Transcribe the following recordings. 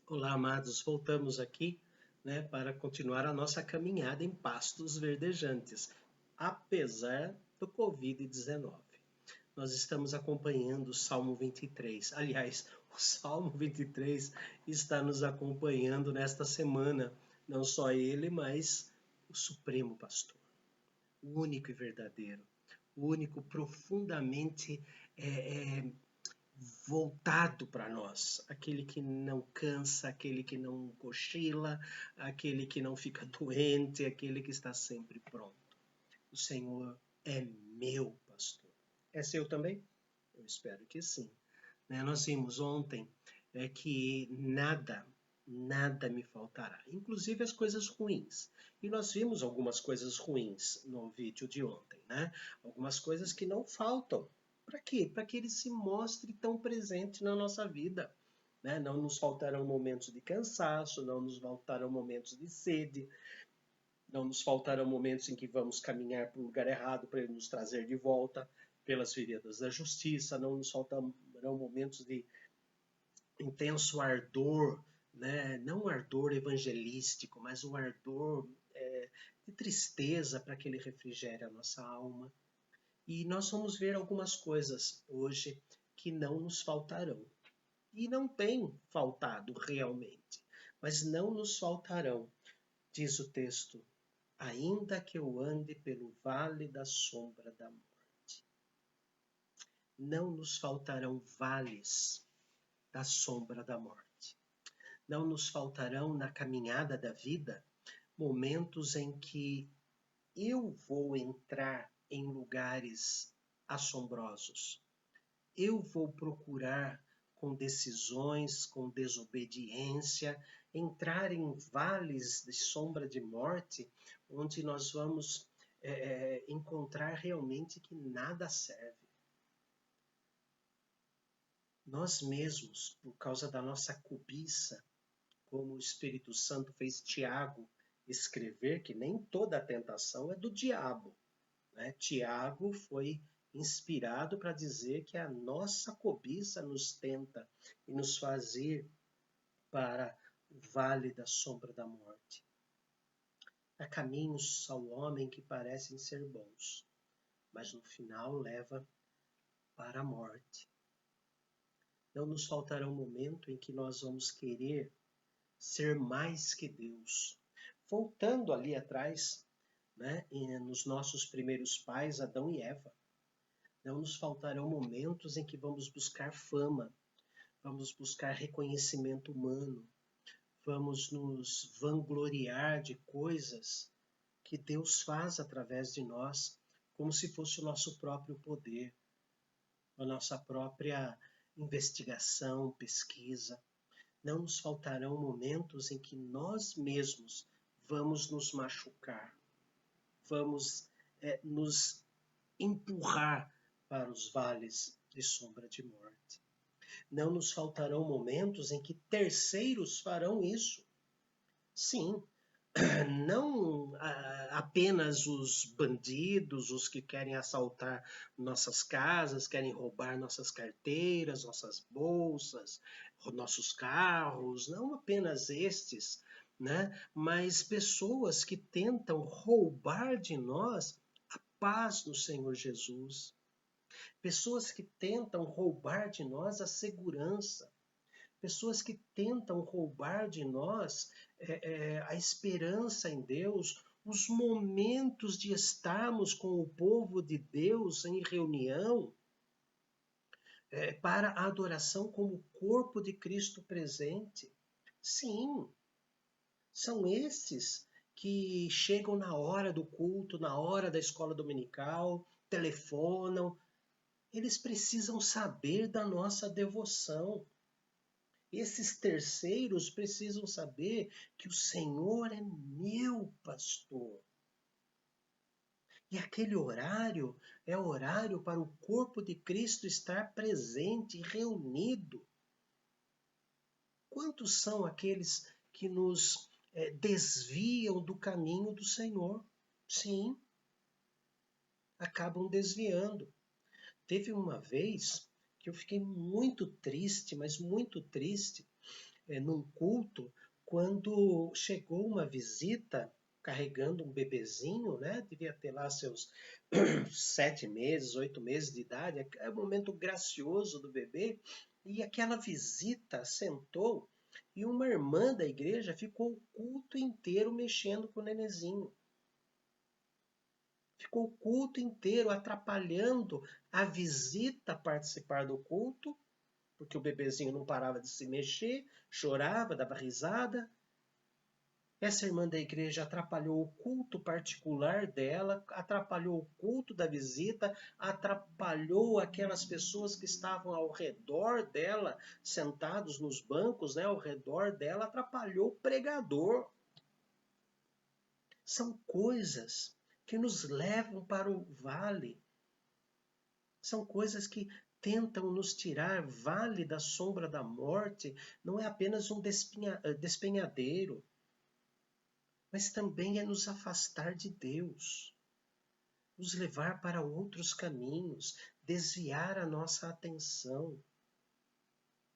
Olá, amados. Voltamos aqui, para continuar a nossa caminhada em pastos verdejantes, apesar do Covid-19. Nós estamos acompanhando o Salmo 23. Aliás, o Salmo 23 está nos acompanhando nesta semana. Não só ele, mas o Supremo Pastor, o único e verdadeiro, o único profundamente voltado para nós, aquele que não cansa, aquele que não cochila, aquele que não fica doente, aquele que está sempre pronto. O Senhor é meu pastor. É seu também? Eu espero que sim. Nós vimos ontem que nada me faltará, inclusive as coisas ruins. E nós vimos algumas coisas ruins no vídeo de ontem, né? Algumas coisas que não faltam. Para quê? Para que ele se mostre tão presente na nossa vida. Né? Não nos faltarão momentos de cansaço, não nos faltarão momentos de sede, não nos faltarão momentos em que vamos caminhar para o lugar errado para ele nos trazer de volta pelas veredas da justiça, não nos faltarão momentos de intenso ardor, né? Não um ardor evangelístico, mas um ardor de tristeza para que ele refrigere a nossa alma. E nós vamos ver algumas coisas hoje que não nos faltarão. E não tem faltado realmente, mas não nos faltarão, diz o texto, ainda que eu ande pelo vale da sombra da morte. Não nos faltarão vales da sombra da morte. Não nos faltarão na caminhada da vida momentos em que eu vou entrar em lugares assombrosos. Eu vou procurar com decisões, com desobediência, entrar em vales de sombra de morte, onde nós vamos encontrar realmente que nada serve. Nós mesmos, por causa da nossa cobiça, como o Espírito Santo fez Tiago escrever, que nem toda a tentação é do diabo. Né? Tiago foi inspirado para dizer que a nossa cobiça nos tenta e nos faz ir para o vale da sombra da morte. Há caminhos ao homem que parecem ser bons, mas no final leva para a morte. Não nos faltará um momento em que nós vamos querer ser mais que Deus. Voltando ali atrás, nos nossos primeiros pais, Adão e Eva, não nos faltarão momentos em que vamos buscar fama, vamos buscar reconhecimento humano, vamos nos vangloriar de coisas que Deus faz através de nós, como se fosse o nosso próprio poder, a nossa própria investigação, pesquisa. Não nos faltarão momentos em que nós mesmos vamos nos machucar, vamos nos empurrar para os vales de sombra de morte. Não nos faltarão momentos em que terceiros farão isso. Sim, não apenas os bandidos, os que querem assaltar nossas casas, querem roubar nossas carteiras, nossas bolsas, nossos carros, não apenas estes, mas pessoas que tentam roubar de nós a paz no Senhor Jesus. Pessoas que tentam roubar de nós a segurança. Pessoas que tentam roubar de nós a esperança em Deus, os momentos de estarmos com o povo de Deus em reunião para a adoração como corpo de Cristo presente. Sim, são esses que chegam na hora do culto, na hora da escola dominical, telefonam. Eles precisam saber da nossa devoção. Esses terceiros precisam saber que o Senhor é meu pastor. E aquele horário é horário para o corpo de Cristo estar presente, reunido. Quantos são aqueles que nos desviam do caminho do Senhor? Sim, acabam desviando. Teve uma vez que eu fiquei muito triste, mas muito triste, num culto, quando chegou uma visita carregando um bebezinho, né? Devia ter lá seus 7 meses, 8 meses de idade, é um momento gracioso do bebê, e aquela visita sentou e uma irmã da igreja ficou o culto inteiro mexendo com o nenenzinho. Ficou o culto inteiro atrapalhando a visita a participar do culto, porque o bebezinho não parava de se mexer, chorava, dava risada. Essa irmã da igreja atrapalhou o culto particular dela, atrapalhou o culto da visita, atrapalhou aquelas pessoas que estavam ao redor dela, sentados nos bancos, né, ao redor dela, atrapalhou o pregador. São coisas que nos levam para o vale. São coisas que tentam nos tirar. Vale da sombra da morte não é apenas um despenhadeiro, mas também é nos afastar de Deus, nos levar para outros caminhos, desviar a nossa atenção,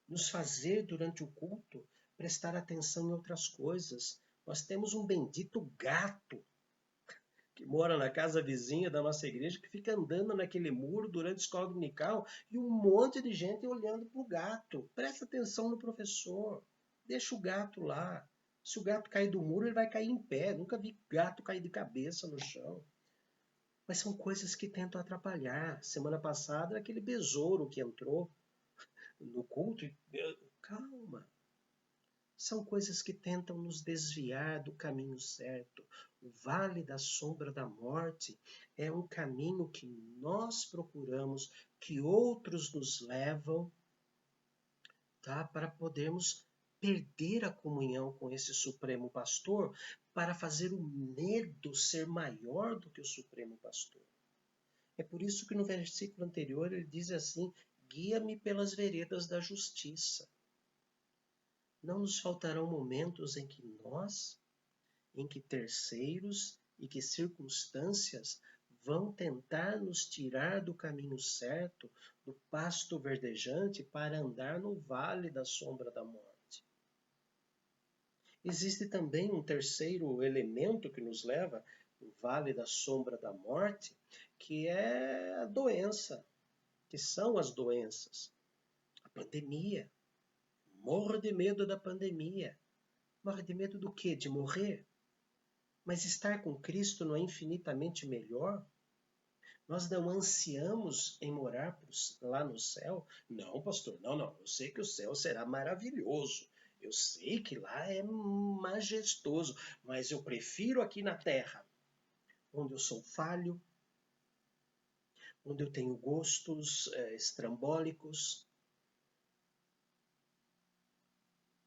nos fazer, durante o culto, prestar atenção em outras coisas. Nós temos um bendito gato que mora na casa vizinha da nossa igreja, que fica andando naquele muro durante a escola dominical e um monte de gente olhando para o gato. Presta atenção no professor, deixa o gato lá. Se o gato cair do muro, ele vai cair em pé. Nunca vi gato cair de cabeça no chão. Mas são coisas que tentam atrapalhar. Semana passada, aquele besouro que entrou no culto. Calma. São coisas que tentam nos desviar do caminho certo. O vale da sombra da morte é um caminho que nós procuramos, que outros nos levam, tá? Para podermos perder a comunhão com esse Supremo Pastor, para fazer o medo ser maior do que o Supremo Pastor. É por isso que no versículo anterior ele diz assim: guia-me pelas veredas da justiça. Não nos faltarão momentos em que terceiros e que circunstâncias vão tentar nos tirar do caminho certo, do pasto verdejante, para andar no vale da sombra da morte. Existe também um terceiro elemento que nos leva no vale da sombra da morte, que é a doença, que são as doenças. A pandemia. Morro de medo da pandemia. Morre de medo do quê? De morrer? Mas estar com Cristo não é infinitamente melhor? Nós não ansiamos em morar lá no céu? Não, pastor, não. Eu sei que o céu será maravilhoso. Eu sei que lá é majestoso, mas eu prefiro aqui na terra, onde eu sou falho, onde eu tenho gostos estrambólicos.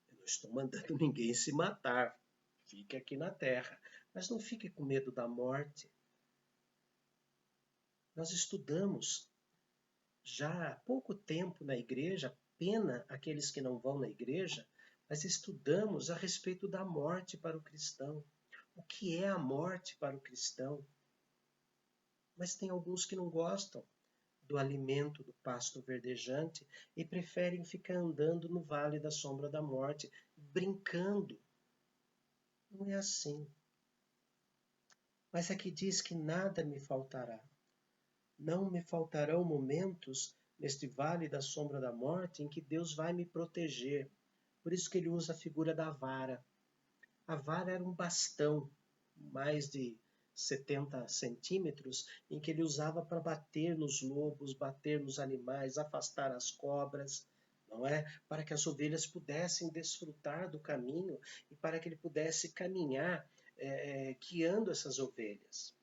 Eu não estou mandando ninguém se matar. Fique aqui na terra, mas não fique com medo da morte. Nós estudamos já há pouco tempo na igreja, pena aqueles que não vão na igreja, mas estudamos a respeito da morte para o cristão. O que é a morte para o cristão? Mas tem alguns que não gostam do alimento do pasto verdejante e preferem ficar andando no vale da sombra da morte, brincando. Não é assim. Mas aqui diz que nada me faltará. Não me faltarão momentos neste vale da sombra da morte em que Deus vai me proteger. Por isso que ele usa a figura da vara. A vara era um bastão, mais de 70 centímetros, em que ele usava para bater nos lobos, bater nos animais, afastar as cobras, não é? Para que as ovelhas pudessem desfrutar do caminho e para que ele pudesse caminhar guiando essas ovelhas.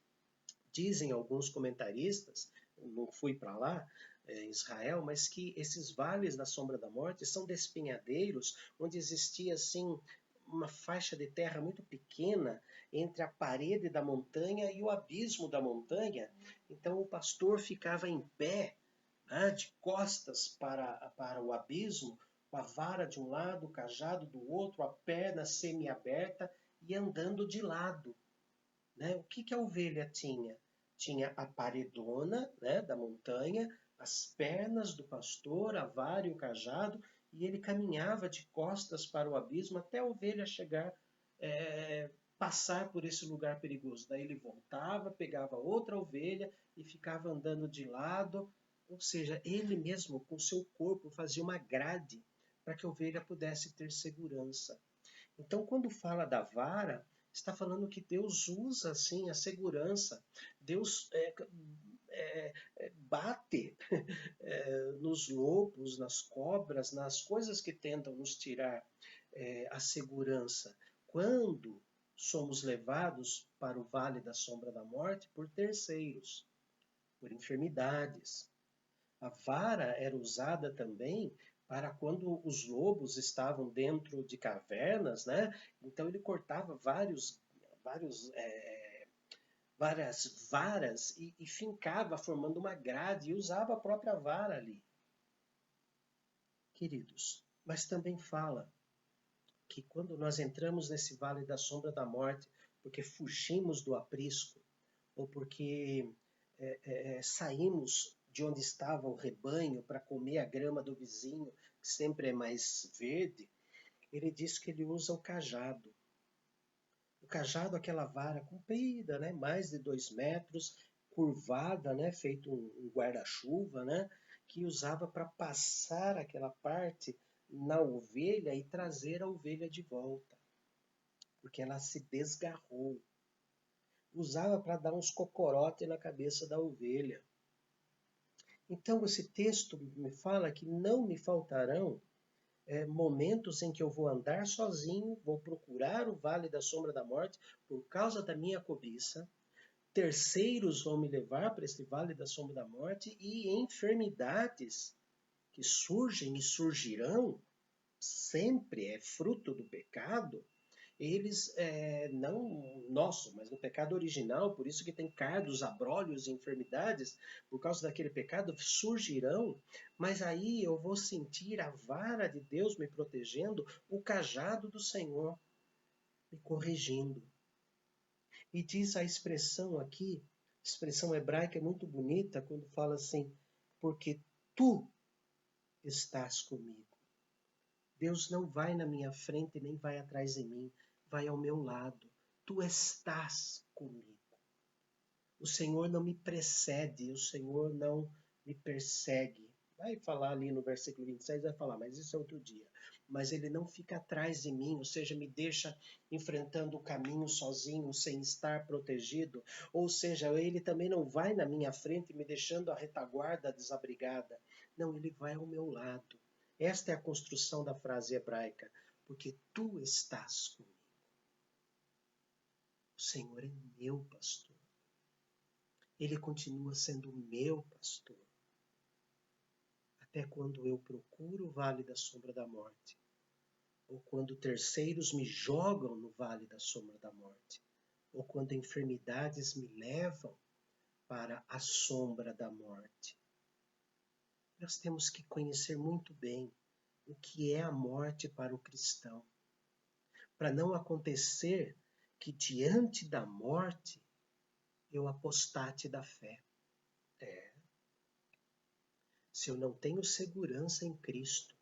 Dizem alguns comentaristas, não fui para lá, em Israel, mas que esses vales da sombra da morte são despenhadeiros onde existia assim uma faixa de terra muito pequena entre a parede da montanha e o abismo da montanha. Então o pastor ficava em pé, né, de costas para o abismo, com a vara de um lado, o cajado do outro, a perna semi-aberta e andando de lado. Né? O que a ovelha tinha? Tinha a paredona, né, da montanha, as pernas do pastor, a vara e o cajado, e ele caminhava de costas para o abismo até a ovelha chegar, passar por esse lugar perigoso. Daí ele voltava, pegava outra ovelha e ficava andando de lado, ou seja, ele mesmo com seu corpo fazia uma grade para que a ovelha pudesse ter segurança. Então, quando fala da vara, está falando que Deus usa assim a segurança. Deus bate nos lobos, nas cobras, nas coisas que tentam nos tirar a segurança. Quando somos levados para o vale da sombra da morte por terceiros, por enfermidades. A vara era usada também para quando os lobos estavam dentro de cavernas, né? Então ele cortava várias varas e fincava formando uma grade e usava a própria vara ali, queridos. Mas também fala que quando nós entramos nesse vale da sombra da morte, porque fugimos do aprisco, ou porque saímos de onde estava o rebanho para comer a grama do vizinho, que sempre é mais verde, ele diz que ele usa o cajado. O cajado, aquela vara comprida, né, mais de 2 metros, curvada, né, feito um guarda-chuva, né, que usava para passar aquela parte na ovelha e trazer a ovelha de volta, porque ela se desgarrou. Usava para dar uns cocorotes na cabeça da ovelha. Então, esse texto me fala que não me faltarão momentos em que eu vou andar sozinho, vou procurar o vale da sombra da morte por causa da minha cobiça. Terceiros vão me levar para esse vale da sombra da morte e enfermidades que surgem e surgirão, sempre é fruto do pecado, eles não nosso, mas no pecado original, por isso que tem cardos, abrolhos e enfermidades, por causa daquele pecado, surgirão, mas aí eu vou sentir a vara de Deus me protegendo, o cajado do Senhor me corrigindo. E diz a expressão aqui, expressão hebraica é muito bonita, quando fala assim, porque tu estás comigo. Deus não vai na minha frente nem vai atrás de mim, vai ao meu lado. Tu estás comigo. O Senhor não me precede, o Senhor não me persegue. Vai falar ali no versículo 26, vai falar, mas isso é outro dia. Mas ele não fica atrás de mim, ou seja, me deixa enfrentando o caminho sozinho, sem estar protegido. Ou seja, ele também não vai na minha frente, me deixando a retaguarda desabrigada. Não, ele vai ao meu lado. Esta é a construção da frase hebraica, porque tu estás comigo. O Senhor é meu pastor. Ele continua sendo meu pastor. Até quando eu procuro o vale da sombra da morte, ou quando terceiros me jogam no vale da sombra da morte, ou quando enfermidades me levam para a sombra da morte. Nós temos que conhecer muito bem o que é a morte para o cristão, para não acontecer que diante da morte eu apostate da fé. Se eu não tenho segurança em Cristo,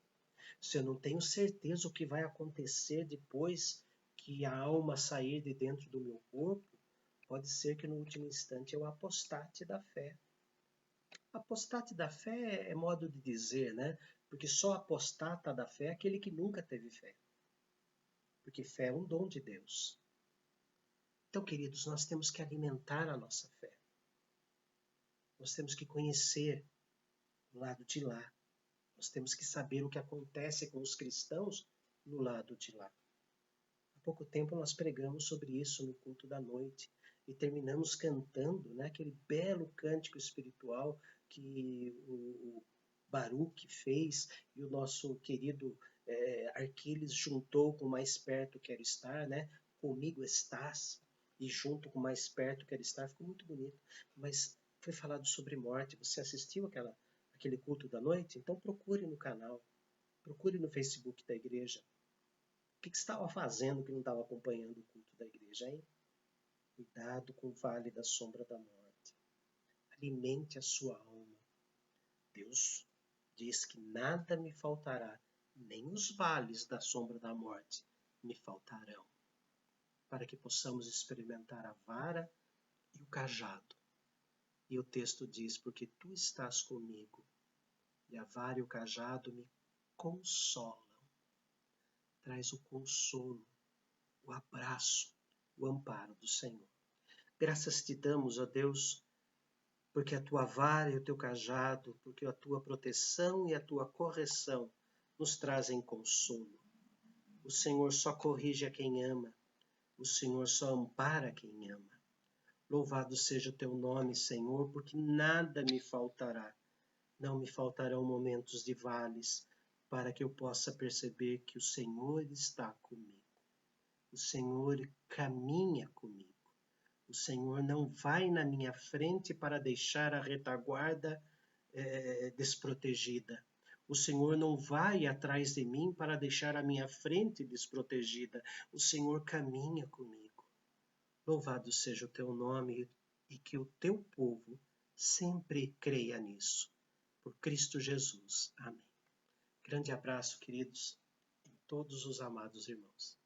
se eu não tenho certeza o que vai acontecer depois que a alma sair de dentro do meu corpo, pode ser que no último instante eu apostate da fé. Apostate da fé é modo de dizer, né? Porque só apostata da fé é aquele que nunca teve fé. Porque fé é um dom de Deus. Então, queridos, nós temos que alimentar a nossa fé. Nós temos que conhecer o lado de lá. Nós temos que saber o que acontece com os cristãos no lado de lá. Há pouco tempo nós pregamos sobre isso no culto da noite e terminamos cantando, né, aquele belo cântico espiritual que o Baruch fez e o nosso querido Arquiles juntou com Mais Perto Quero Estar, né? Comigo estás e junto com Mais Perto Quero Estar, ficou muito bonito. Mas foi falado sobre morte. Você assistiu aquele culto da noite? Então procure no canal, procure no Facebook da igreja. O que você estava fazendo que não estava acompanhando o culto da igreja, hein? Cuidado com o vale da sombra da morte. Alimente a sua alma. Deus diz que nada me faltará nem os vales da sombra da morte me faltarão, para que possamos experimentar a vara e o cajado. E o texto diz, porque tu estás comigo, e a vara e o cajado me consolam. Traz o consolo, o abraço, o amparo do Senhor. Graças te damos, ó Deus, porque a tua vara e o teu cajado, porque a tua proteção e a tua correção nos trazem consolo. O Senhor só corrige a quem ama, o Senhor só ampara quem ama. Louvado seja o teu nome, Senhor, porque nada me faltará. Não me faltarão momentos de vales, para que eu possa perceber que o Senhor está comigo. O Senhor caminha comigo. O Senhor não vai na minha frente para deixar a retaguarda desprotegida. O Senhor não vai atrás de mim para deixar a minha frente desprotegida. O Senhor caminha comigo. Louvado seja o teu nome e que o teu povo sempre creia nisso. Por Cristo Jesus. Amém. Grande abraço, queridos, e todos os amados irmãos.